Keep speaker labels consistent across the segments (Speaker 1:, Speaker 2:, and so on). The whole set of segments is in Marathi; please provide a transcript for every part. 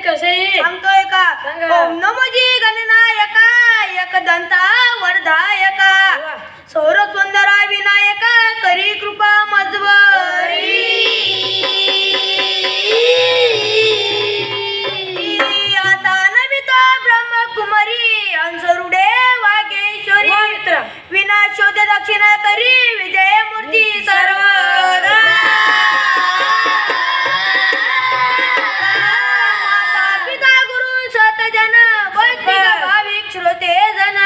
Speaker 1: कसे
Speaker 2: सांगतोय का?
Speaker 1: सांगा.
Speaker 2: ओम नमोजी गणनायका एकदंता वरदायका सौर सुंदरा विनायका करी कृपा मजवरी आता नमिता ब्रह्मकुमारी अंसरुडे वागेश्वरी विनाशोद दक्षिण करी विजय मूर्ती सर्वदा माता पिता गुरु सतजन वैदिक भाविक श्रोते जन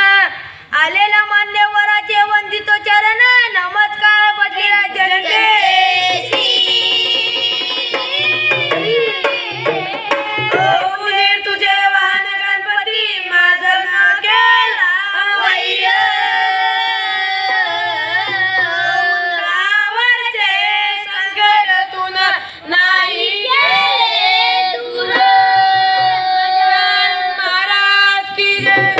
Speaker 2: आलेल्या मान्यवराचे वंदित चरण नमस्कार पटल्या जनतेची तुझे वाहन गणपती माझं ना केला वैर उंदरावरचे संकटातून नाही गेले दूर महाराज की जय.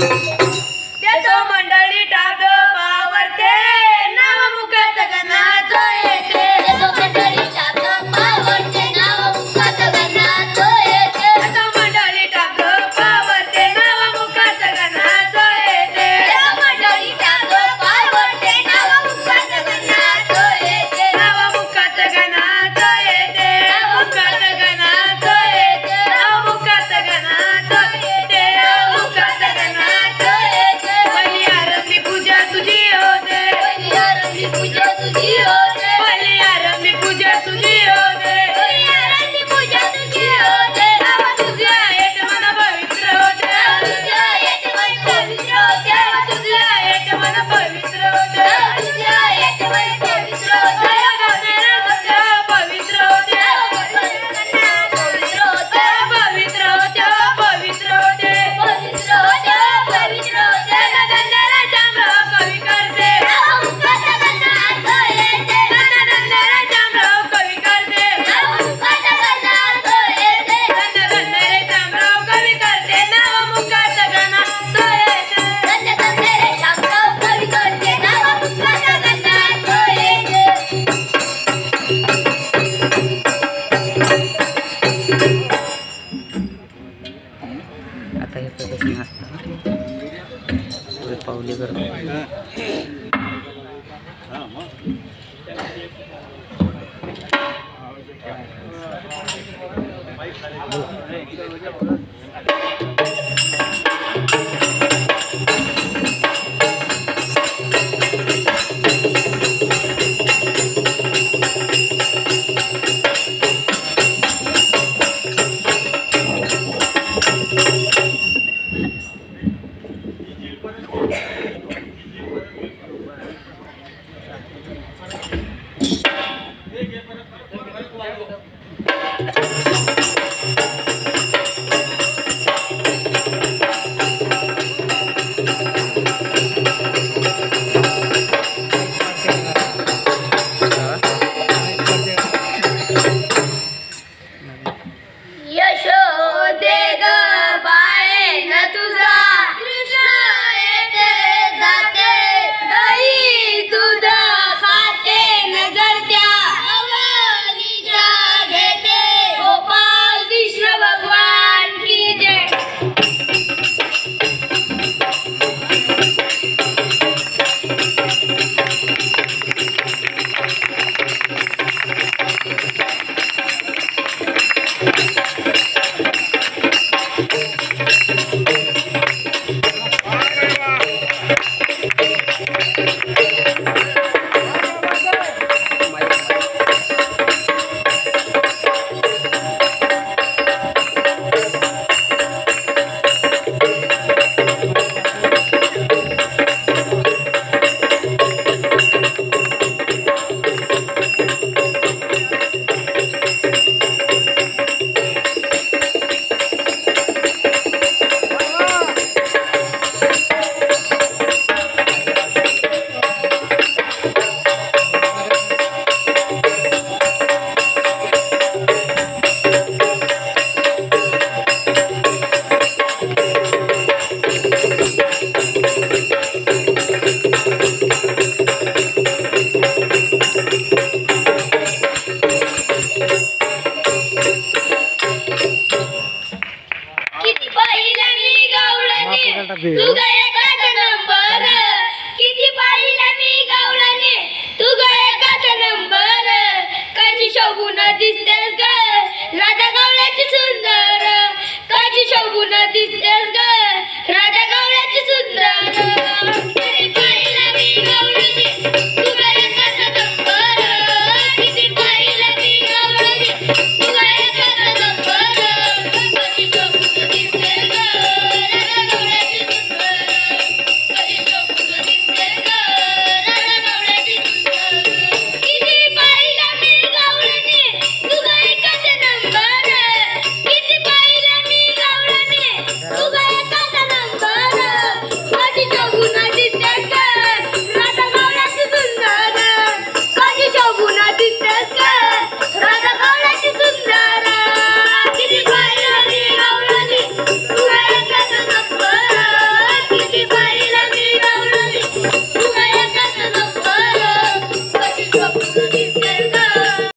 Speaker 2: देतो मंडळी टाक पावरते नाव मुखात गणाचं येते
Speaker 3: देतो मंडळी टाक पावरते नाव मुखात गणाचं येते
Speaker 2: देतो मंडळी टाक पावरते नाव मुखात गणाचं येते
Speaker 3: देतो मंडळी टाक पावरते नाव मुखात गणाचं येते
Speaker 2: नाव मुखात गणाचं येते मुखात गणाचं येते मुखात गणाचं येते मुखात गणाचं येते पहिली आरंभी पूजा तुझी होते
Speaker 3: पहिली आरंभी पूजा तुझी होते
Speaker 2: पहिली आरंभी पूजा तुझी होते
Speaker 3: पहिली आरंभी पूजा तुझी होते
Speaker 2: नाव तुझे आहेत मन पवित्र होते
Speaker 3: तुझ्या येते मन पवित्र होते
Speaker 2: नाव तुझे आहेत मन पवित्र होते
Speaker 3: तुझ्या येते मन पवित्र होते
Speaker 2: पवित्र होते
Speaker 3: पवित्र होते
Speaker 2: पवित्र होते पवित्र होते
Speaker 3: पवित्र होते पवित्र होते
Speaker 2: धन्य चामराव कवी करते
Speaker 3: नाव मुखात गणाचं येते
Speaker 2: धन्य चामराव कवी करते
Speaker 3: नाव मुखात गणाचं येते
Speaker 2: धन्य चामराव कवी करते नाव मुखात गणाचं येते
Speaker 3: धन्य धन्य रे शामराव कवी करते नाव मुखात गणाचं येते
Speaker 4: आता हे प्रदर्शन असतं पुढे पावले करतो
Speaker 3: तू ग एकाच नंबर किती पाहिला मी गावळाने तू ग एकाच नंबर कशी शोभून दिसतेस ग राधा गावळ्याची सुंदर कशी शोभून दिसतेस ग राधा गावळ्याची सुंदर